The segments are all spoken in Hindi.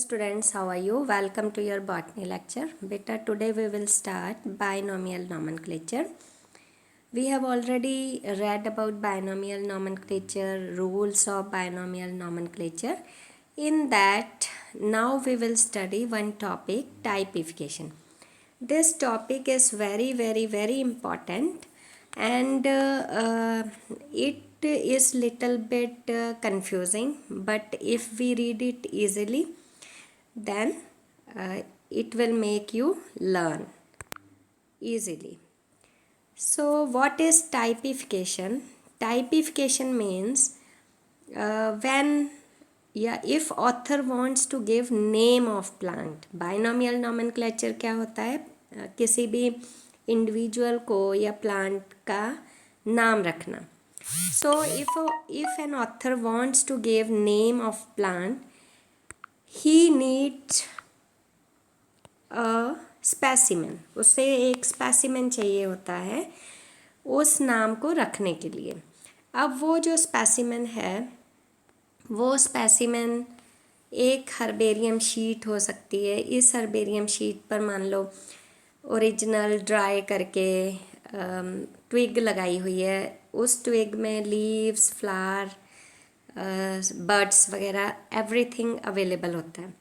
Students, how are you? Welcome to your botany lecture. Beta, today we will start binomial nomenclature. We have already read about binomial nomenclature, rules of binomial nomenclature. In that, now we will study one topic, typification. This topic is very important, and it is little bit confusing, but if we read it easily, then it will make you learn easily. So what is typification? Typification means if author wants to give name of plant. Binomial nomenclature क्या होता है? किसी भी इंडिविजुअल को या प्लांट का नाम रखना. So if an author wants to give name of plant, he needs specimen. उसे एक स्पेसिमेन चाहिए होता है उस नाम को रखने के लिए. अब वो जो स्पेसिमेन है, वो स्पेसिमेन एक हर्बेरियम शीट हो सकती है. इस हर्बेरियम शीट पर मान लो ओरिजिनल ड्राई करके ट्विग लगाई हुई है. उस ट्विग में लीव्स, फ्लावर, बर्ड्स वगैरह एवरीथिंग अवेलेबल होता है.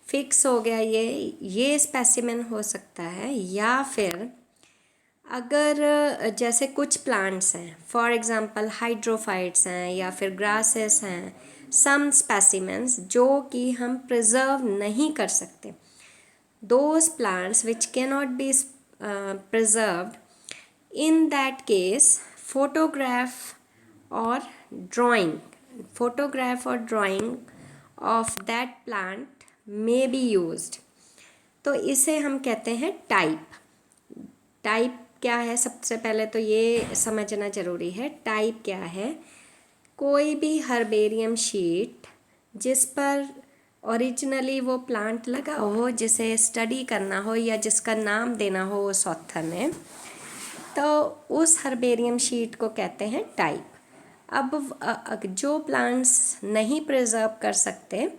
फिक्स हो गया ये स्पेसिमेन हो सकता है. या फिर अगर जैसे कुछ प्लांट्स हैं, फॉर एग्जांपल हाइड्रोफाइट्स हैं या फिर ग्रासेस हैं, सम स्पेसिमेंस जो कि हम प्रिजर्व नहीं कर सकते, those plants which can not be preserved, in that case photograph और drawing of that plant may be used. तो इसे हम कहते हैं टाइप. टाइप क्या है? सबसे पहले तो ये समझना ज़रूरी है. टाइप क्या है? कोई भी हर्बेरियम शीट जिस पर ओरिजिनली वो प्लांट लगा हो, जिसे स्टडी करना हो या जिसका नाम देना हो उस ऑथर ने, तो उस हर्बेरियम शीट को कहते हैं टाइप. अब जो प्लांट्स नहीं प्रिजर्व कर सकते,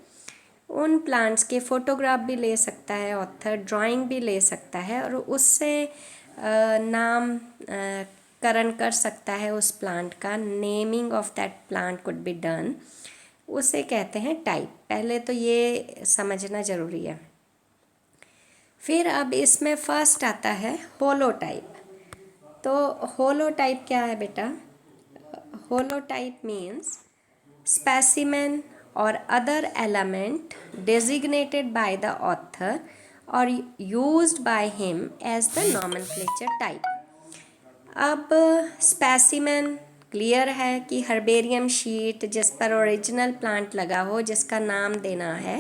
उन प्लांट्स के फ़ोटोग्राफ भी ले सकता है ऑथर, ड्राइंग भी ले सकता है और उससे नामकरण कर सकता है उस प्लांट का. Naming of that plant could be done. उसे कहते हैं टाइप. पहले तो ये समझना ज़रूरी है. फिर अब इसमें फर्स्ट आता है होलोटाइप. तो होलोटाइप क्या है बेटा? Holotype means specimen or other element designated by the author or used by him as the nomenclature type. अब स्पेसिमेन क्लियर है कि हर्बेरियम शीट जिस पर ओरिजिनल प्लांट लगा हो, जिसका नाम देना है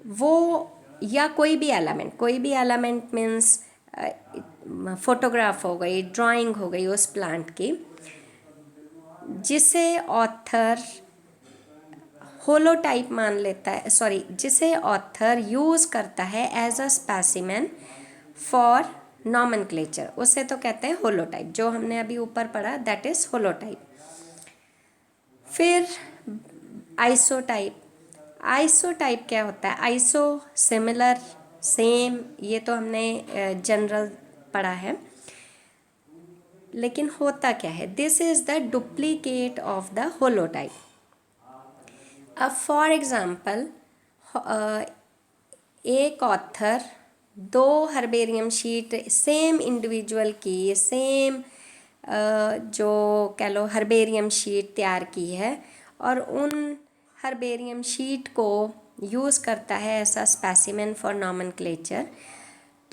वो, या कोई भी एलिमेंट मीन्स फोटोग्राफ हो गई, ड्राइंग हो गई उस प्लांट की, जिसे ऑथर होलोटाइप मान लेता है, जिसे ऑथर यूज़ करता है as a specimen for nomenclature, उसे तो कहते हैं होलोटाइप. जो हमने अभी ऊपर पढ़ा दैट इज़ होलोटाइप. फिर आइसोटाइप क्या होता है? आइसो सिमिलर, सेम, ये तो हमने जनरल पढ़ा है. लेकिन होता क्या है? This is the duplicate of the holotype. अब फॉर एग्ज़ाम्पल एक ऑथर दो हर्बेरियम शीट सेम इंडिविजुअल की, सेम जो कह लो हर्बेरियम शीट तैयार की है और उन हर्बेरियम शीट को यूज़ करता है ऐसा स्पेसिमेन फॉर नॉमेनक्लेचर.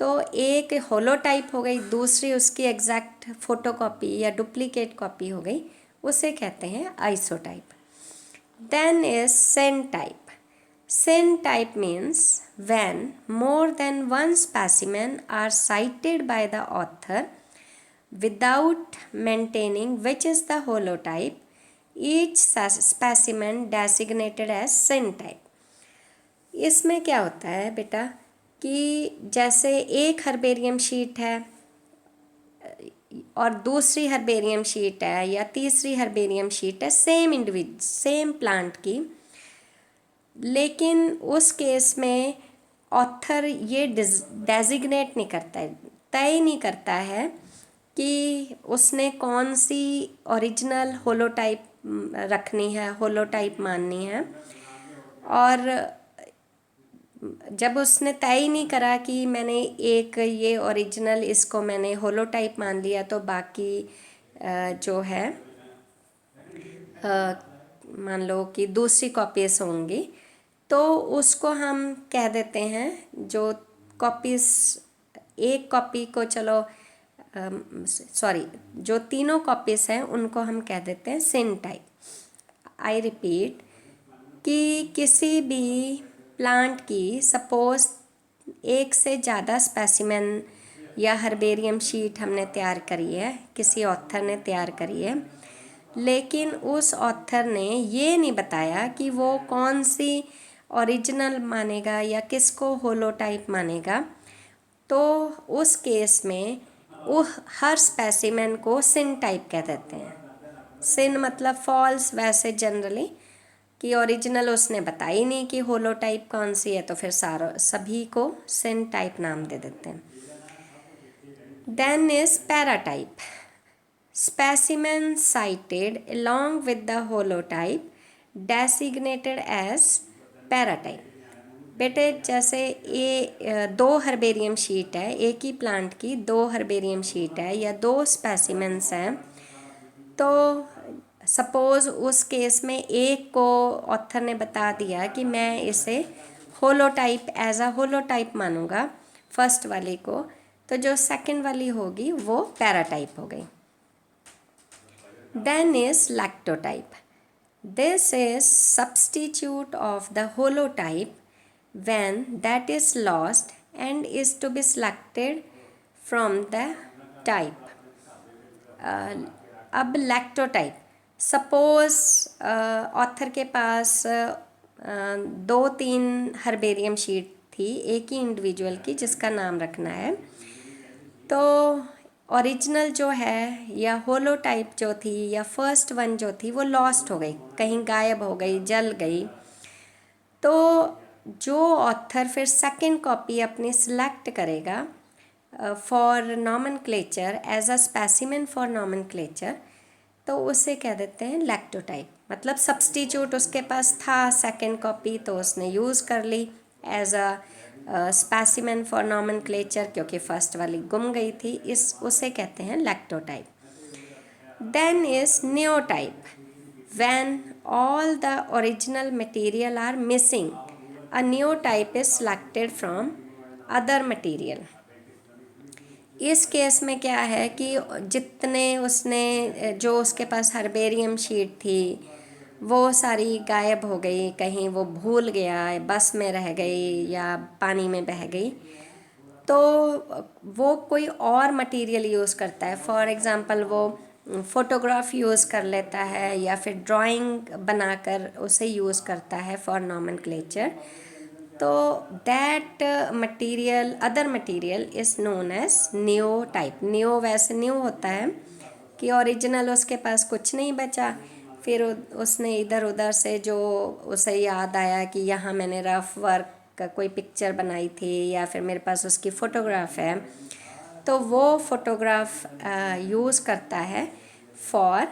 तो एक होलोटाइप हो गई, दूसरी उसकी एग्जैक्ट फोटोकॉपी या डुप्लीकेट कॉपी हो गई, उसे कहते हैं isotype. Then is syntype. Syntype means when more than one specimen are cited by the author without maintaining which is the holotype, each specimen designated as syntype. इसमें क्या होता है बेटा कि जैसे एक हर्बेरियम शीट है और दूसरी हर्बेरियम शीट है या तीसरी हर्बेरियम शीट है सेम प्लांट की, लेकिन उस केस में ऑथर ये डेजिग्नेट नहीं करता है, तय नहीं करता है कि उसने कौन सी ओरिजिनल होलोटाइप रखनी है, होलोटाइप माननी है। और जब उसने तय ही नहीं करा कि मैंने एक ये ओरिजिनल, इसको मैंने होलोटाइप मान लिया, तो बाकी जो है मान लो कि दूसरी कॉपीज होंगी, तो उसको हम कह देते हैं, जो कॉपीज, एक कॉपी को चलो सॉरी, जो तीनों कॉपीज हैं उनको हम कह देते हैं सिन टाइप। आई रिपीट कि किसी भी प्लांट की सपोज एक से ज़्यादा स्पेसिमेन या हर्बेरियम शीट हमने तैयार करी है, किसी ऑथर ने तैयार करी है, लेकिन उस ऑथर ने ये नहीं बताया कि वो कौन सी ओरिजिनल मानेगा या किसको होलोटाइप मानेगा, तो उस केस में वो हर स्पेसिमेन को सिन टाइप कह देते हैं। सिन मतलब फॉल्स, वैसे जनरली कि ओरिजिनल उसने बताई नहीं कि होलोटाइप कौन सी है, तो फिर सभी को सिन टाइप नाम दे देते हैं। Then is paratype, specimen cited along with the holotype designated as paratype। बेटे जैसे ये दो हर्बेरियम शीट है, एक ही प्लांट की दो हर्बेरियम शीट है या दो स्पेसिमेंस हैं, तो सपोज़ उस केस में एक को ऑथर ने बता दिया कि मैं इसे होलोटाइप, एज अ होलोटाइप मानूंगा फर्स्ट वाली को, तो जो सेकंड वाली होगी वो पैराटाइप हो गई। Then is lactotype. This is substitute of the holotype when that is lost and is to be selected from the type. अब लैक्टोटाइप, सपोज ऑथर के पास दो तीन हर्बेरियम शीट थी एक ही इंडिविजुअल की जिसका नाम रखना है, तो ओरिजिनल जो है या होलोटाइप जो थी या फर्स्ट वन जो थी वो लॉस्ट हो गई, कहीं गायब हो गई, जल गई, तो जो ऑथर फिर सेकंड कॉपी अपनी सिलेक्ट करेगा for nomenclature, as a specimen for nomenclature, तो उसे कह देते हैं लैक्टोटाइप। मतलब सब्स्टिट्यूट उसके पास था सेकंड कॉपी, तो उसने यूज़ कर ली as a specimen for nomenclature, क्योंकि फर्स्ट वाली गुम गई थी, इस उसे कहते हैं lectotype. Then is neotype, when all the original material are missing, a neotype is selected from other material. इस केस में क्या है कि जितने उसने, जो उसके पास हर्बेरियम शीट थी वो सारी गायब हो गई, कहीं वो भूल गया, बस में रह गई या पानी में बह गई, तो वो कोई और मटेरियल यूज़ करता है। फॉर एग्ज़ाम्पल वो फ़ोटोग्राफ यूज़ कर लेता है या फिर ड्राइंग बनाकर उसे यूज़ करता है फॉर नॉमेनक्लेचर, तो that material, other material is known as new type. New वैसे न्यू होता है कि ओरिजिनल उसके पास कुछ नहीं बचा, फिर उसने इधर उधर से जो उसे याद आया कि यहाँ मैंने रफ वर्क का कोई पिक्चर बनाई थी या फिर मेरे पास उसकी फ़ोटोग्राफ है, तो वो फ़ोटोग्राफ यूज़ करता है for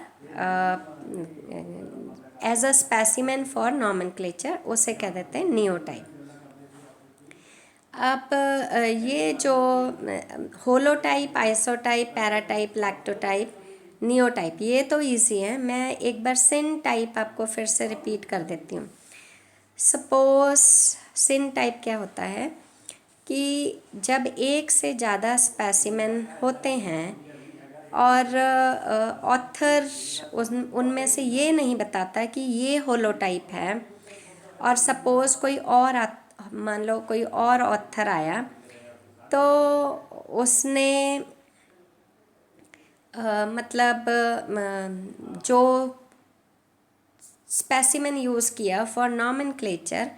as a specimen for nomenclature, उसे कह देते हैं नियोटाइप। अब ये जो holotype, isotype, paratype, lectotype, neotype, ये तो इजी है। मैं एक बार सिन टाइप आपको फिर से रिपीट कर देती हूँ। सपोज सिन टाइप क्या होता है कि जब एक से ज़्यादा स्पेसिमेन होते हैं और ऑथर उनमें से ये नहीं बताता कि ये होलोटाइप है, और सपोज़ कोई और मान लो कोई और ऑथर आया, तो उसने मतलब जो स्पेसिमेन यूज़ किया फॉर नॉमेनक्लेचर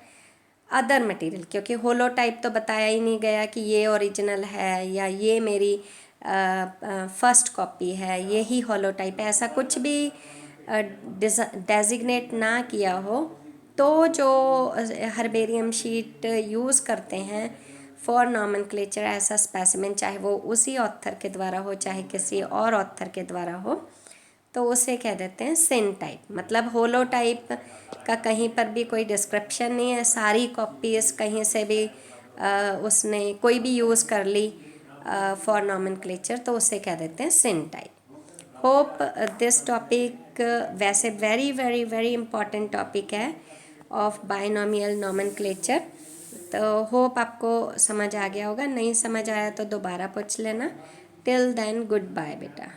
अदर मटेरियल, क्योंकि होलोटाइप तो बताया ही नहीं गया कि ये ओरिजिनल है या ये मेरी फर्स्ट कॉपी है, ये ही होलोटाइप है, ऐसा कुछ भी डेजिग्नेट ना किया हो, तो जो हर्बेरियम शीट यूज़ करते हैं फॉर नॉमेनक्लेचर ऐसा स्पेसिमेन, चाहे वो उसी ऑथर के द्वारा हो चाहे किसी और ऑथर के द्वारा हो, तो उसे कह देते हैं सिन टाइप। मतलब होलो टाइप का कहीं पर भी कोई डिस्क्रिप्शन नहीं है, सारी कॉपीज कहीं से भी उसने कोई भी यूज़ कर ली फॉर नॉमेनक्लेचर, तो उसे कह देते हैं सिन टाइप। होप दिस टॉपिक वैसे very very very important topic है ऑफ बायनॉमियल नॉमेनक्लेचर। तो होप आपको समझ आ गया होगा, नहीं समझ आया तो दोबारा पूछ लेना। टिल देन गुड बाय बेटा।